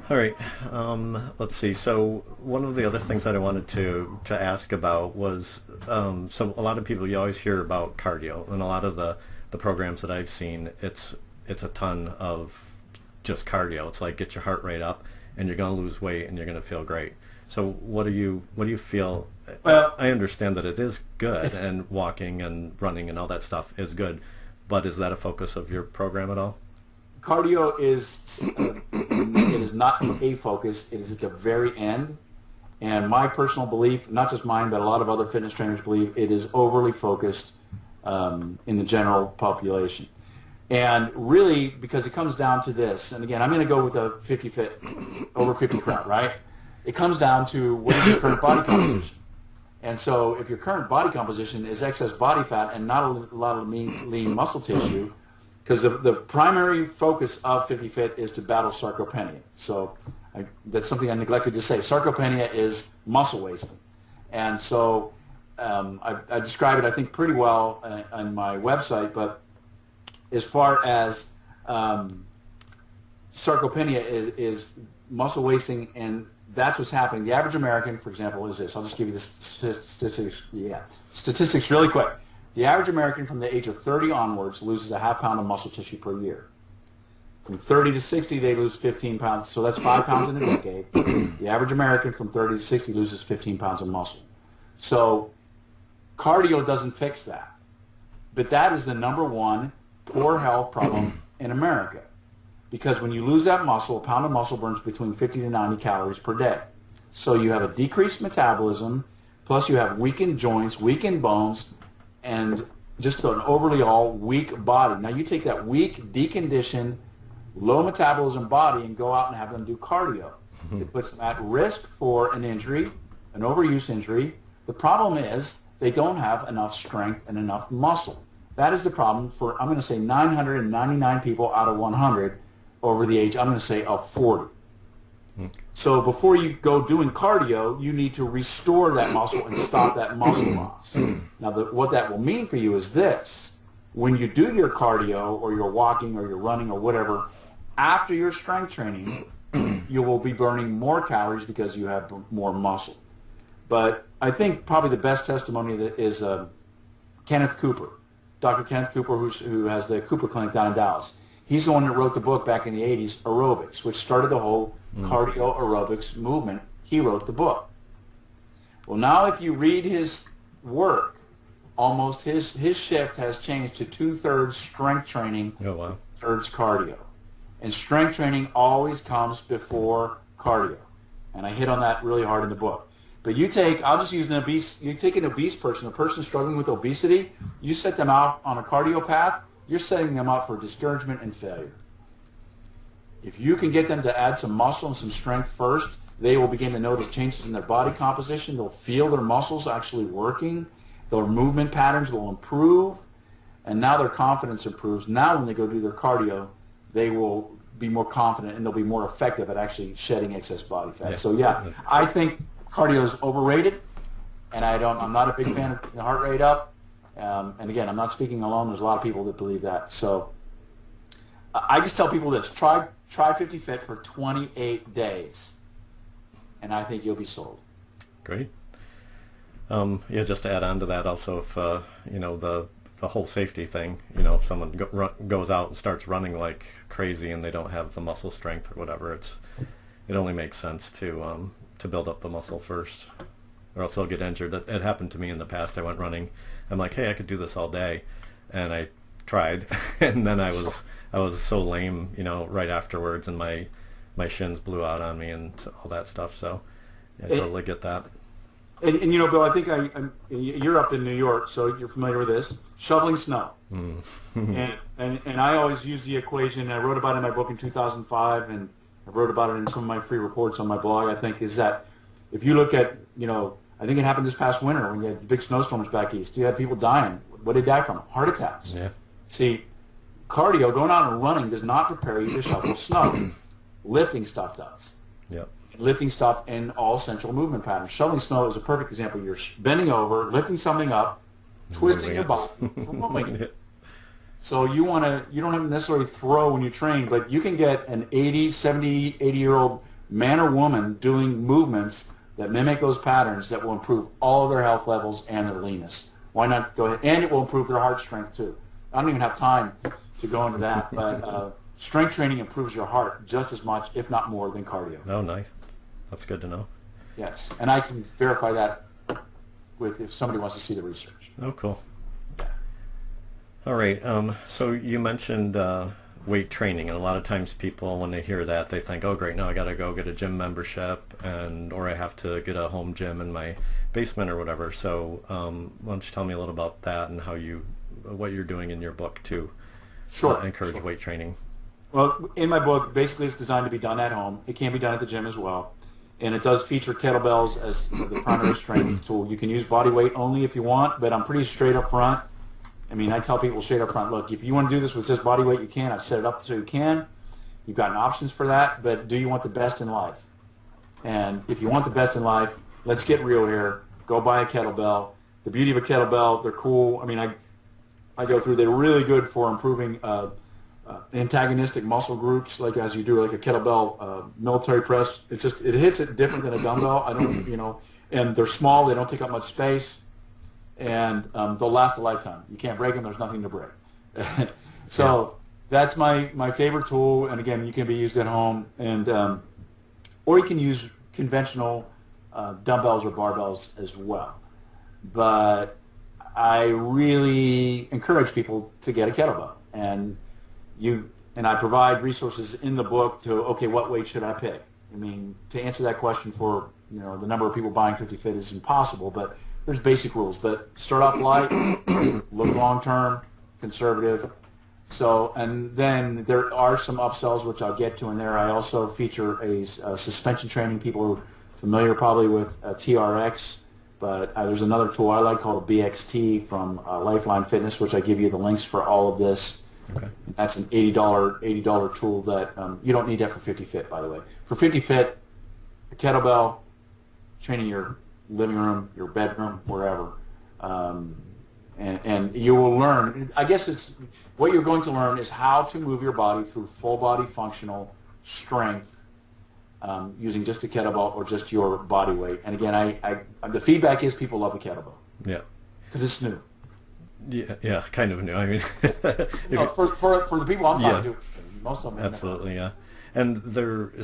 All right. Let's see. So one of the other things that I wanted to ask about was so a lot of people you always hear about cardio, and a lot of the programs that I've seen, it's a ton of just cardio. It's like get your heart rate up, and you're going to lose weight, and you're going to feel great. So what do you feel? Well, I understand that it is good, and walking and running and all that stuff is good, but is that a focus of your program at all? cardio is it is not a focus. It is at the very end. And my personal belief, not just mine, but a lot of other fitness trainers believe it is overly focused in the general population. And really, because it comes down to this, and again, I'm going to go with a 50 fit, over 50 crowd, right? It comes down to what is your current body composition. And so if your current body composition is excess body fat and not a lot of lean muscle tissue, because the primary focus of 50 Fit is to battle sarcopenia. So that's something I neglected to say. Sarcopenia is muscle wasting. And so I describe it, I think, pretty well on my website, but as far as sarcopenia is muscle wasting, and that's what's happening. The average American, for example, is this. I'll just give you the statistics. Yeah, statistics really quick. The average American from the age of 30 onwards loses a half pound of muscle tissue per year. From 30 to 60, they lose 15 pounds. So that's 5 pounds in a decade. The average American from 30 to 60 loses 15 pounds of muscle. So cardio doesn't fix that. But that is the number one poor health problem in America. Because when you lose that muscle, a pound of muscle burns between 50 to 90 calories per day. So you have a decreased metabolism, plus you have weakened joints, weakened bones, and just an overly all weak body. Now you take that weak, deconditioned, low metabolism body and go out and have them do cardio. It puts them at risk for an injury, an overuse injury. The problem is they don't have enough strength and enough muscle. That is the problem for, I'm going to say, 999 people out of 100 over the age, I'm going to say, of 40. So before you go doing cardio, you need to restore that muscle and stop that muscle loss. Now, what that will mean for you is this. When you do your cardio or your walking or your running or whatever, after your strength training, you will be burning more calories because you have more muscle. But I think probably the best testimony that is Kenneth Cooper, Dr. Kenneth Cooper, who has the Cooper Clinic down in Dallas. He's the one that wrote the book back in the 80s, Aerobics, which started the whole cardio aerobics movement. He wrote the book. Well, now if you read his work, almost his shift has changed to two-thirds strength training, Oh wow. thirds cardio. And strength training always comes before cardio. And I hit on that really hard in the book. But I'll just use you take an obese person, a person struggling with obesity, you set them out on a cardio path, you're setting them up for discouragement and failure. If you can get them to add some muscle and some strength first, they will begin to notice changes in their body composition. They'll feel their muscles actually working. Their movement patterns will improve. And now their confidence improves. Now when they go do their cardio, they will be more confident and they'll be more effective at actually shedding excess body fat. Yeah. So yeah, I think cardio is overrated. And I'm not a big fan of getting the heart rate up. And again, I'm not speaking alone. There's a lot of people that believe that. So I just tell people this: try 50 Fit for 28 days, and I think you'll be sold. Great. Yeah, just to add on to that, also, if the whole safety thing, if someone goes out and starts running like crazy and they don't have the muscle strength or whatever, it only makes sense to build up the muscle first, or else they'll get injured. It happened to me in the past. I went running. I'm like, hey, I could do this all day, and I tried, and then I was so lame, right afterwards, and my shins blew out on me and all that stuff. So I totally get that. And Bill, I think you're up in New York, so you're familiar with this. Shoveling snow. And I always use the equation. I wrote about it in my book in 2005, and I wrote about it in some of my free reports on my blog. I think is that if you look at, I think it happened this past winter when you had the big snowstorms back east. You had people dying. What did they die from? Heart attacks. Yeah. See, cardio, going out and running, does not prepare you to shovel snow. Lifting stuff does. Yep. Lifting stuff in all central movement patterns. Shoveling snow is a perfect example. You're bending over, lifting something up, twisting your body, throwing it. So you don't have to necessarily throw when you train, but you can get an 80, 70, 80-year-old man or woman doing movements that mimic those patterns that will improve all of their health levels and their leanness. Why not go ahead? And it will improve their heart strength too. I don't even have time to go into that, but strength training improves your heart just as much, if not more, than cardio. Oh, nice. That's good to know. Yes, and I can verify that with if somebody wants to see the research. Oh, cool. All right. So you mentioned weight training, and a lot of times people, when they hear that, they think, "Oh, great! Now I got to go get a gym membership, or I have to get a home gym in my basement or whatever." So why don't you tell me a little about that and what you're doing in your book to encourage weight training? Well, in my book, basically, it's designed to be done at home. It can be done at the gym as well, and it does feature kettlebells as the primary strength tool. You can use body weight only if you want, but I'm pretty straight up front. I mean, I tell people straight up front, look, if you want to do this with just body weight, you can. I've set it up so you can. You've got options for that, but do you want the best in life? And if you want the best in life, let's get real here. Go buy a kettlebell. The beauty of a kettlebell, they're cool. I mean, I go through, they're really good for improving antagonistic muscle groups, like as you do like a kettlebell military press. It hits it different than a dumbbell. And they're small. They don't take up much space. And they'll last a lifetime. You can't break them. There's nothing to break. So that's my favorite tool. And again, you can be used at home, and or you can use conventional dumbbells or barbells as well. But I really encourage people to get a kettlebell, and I provide resources in the book to what weight should I pick? I mean, to answer that question for the number of people buying 50 Fit is impossible, but there's basic rules, but start off light, look long-term, conservative. So, and then there are some upsells, which I'll get to in there. I also feature a suspension training. People are familiar probably with TRX, but there's another tool I like called a BXT from Lifeline Fitness, which I give you the links for all of this. Okay. That's an $80 tool that you don't need that for 50 Fit, by the way. For 50 Fit, a kettlebell, training your living room, your bedroom, wherever, and you will learn. I guess it's what you're going to learn is how to move your body through full body functional strength using just a kettlebell or just your body weight. And again, the feedback is people love the kettlebell. Yeah, because it's new. Yeah, kind of new. I mean, for the people I'm talking to, most of them. Absolutely, yeah. And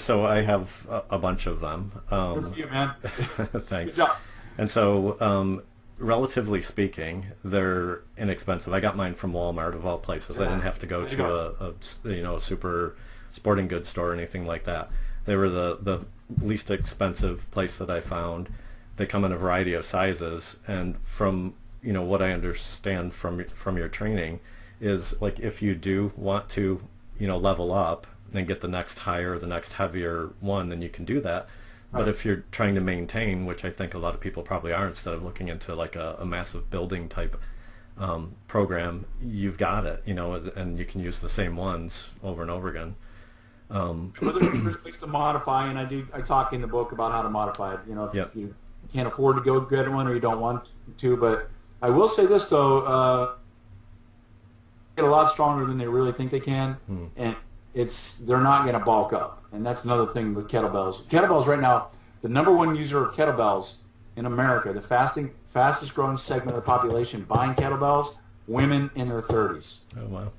so I have a bunch of them. Good for you, man. Thanks. Good job. And so, relatively speaking, they're inexpensive. I got mine from Walmart, of all places. I didn't have to go to a super sporting goods store or anything like that. They were the least expensive place that I found. They come in a variety of sizes, and from what I understand from your training is, like, if you do want to level up and get the next higher, the next heavier one, then you can do that. But if you're trying to maintain, which I think a lot of people probably are, instead of looking into like a massive building type program, you've got it, and you can use the same ones over and over again. There's ways to modify, and I talk in the book about how to modify it. If you can't afford to go get one or you don't want to, but I will say this though, get a lot stronger than they really think they can, and they're not going to bulk up. And that's another thing with kettlebells. Kettlebells right now, the number one user of kettlebells in America, the fastest growing segment of the population buying kettlebells, women in their 30s. Oh, wow.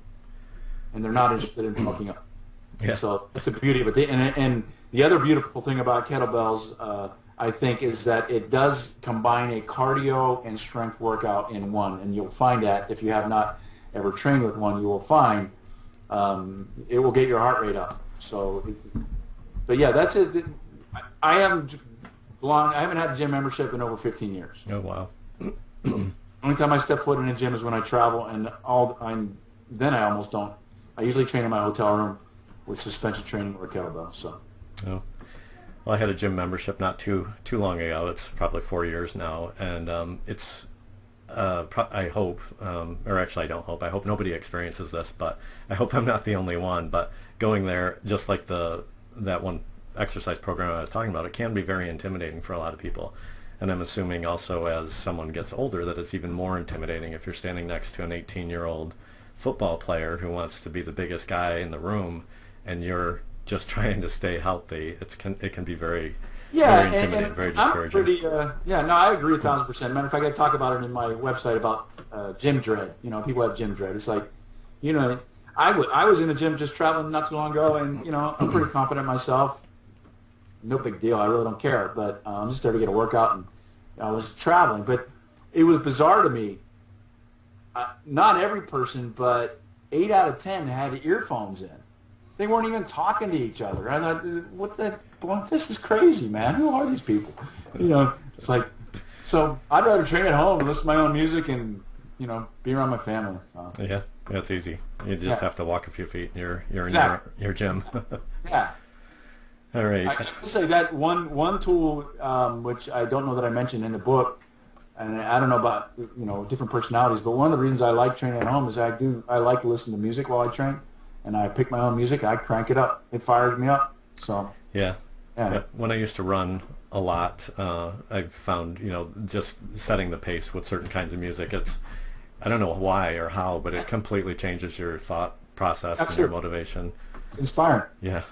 And they're not interested in bulking up. Yeah. So that's the beauty of it. And the other beautiful thing about kettlebells, I think, is that it does combine a cardio and strength workout in one. And you'll find that if you have not ever trained with one, you will find it will get your heart rate up. So, but yeah, that's it. I haven't had a gym membership in over 15 years. Oh, wow. Only time I step foot in a gym is when I travel, and then I almost don't. I usually train in my hotel room with suspension training or kettlebell. So. Oh. Well, I had a gym membership not too long ago. It's probably 4 years now, and it's. I hope, or actually I don't hope, I hope nobody experiences this, but I hope I'm not the only one. But going there, just like that one exercise program I was talking about, it can be very intimidating for a lot of people. And I'm assuming also as someone gets older that it's even more intimidating if you're standing next to an 18-year-old football player who wants to be the biggest guy in the room, and you're just trying to stay healthy, it can be very Yeah, very intimidating, and very I'm discouraging. pretty. Yeah, no, I agree 1,000%. Matter of fact, I talk about it in my website about gym dread. You know, people have gym dread. It's like, you know, I was in the gym just traveling not too long ago, and you know, I'm pretty confident myself. No big deal. I really don't care. But I'm just there to get a workout, and I was traveling. But it was bizarre to me. Not every person, but 8 out of 10 had earphones in. They weren't even talking to each other. I thought, what the? Boy, this is crazy, man. Who are these people? You know, it's like, so I'd rather train at home and listen to my own music and, you know, be around my family. So. Yeah, it's easy. You just Yeah. have to walk a few feet, and you're in Exactly. your gym. Yeah. All right. I will say that one tool, which I don't know that I mentioned in the book, and I don't know about, you know, different personalities, but one of the reasons I like training at home is I like to listen to music while I train, and I pick my own music, I crank it up. It fires me up. So, Yeah. yeah. Yeah. When I used to run a lot, I've found, you know, just setting the pace with certain kinds of music, I don't know why or how, but it completely changes your thought process That's and your true. motivation. It's inspiring. Yeah.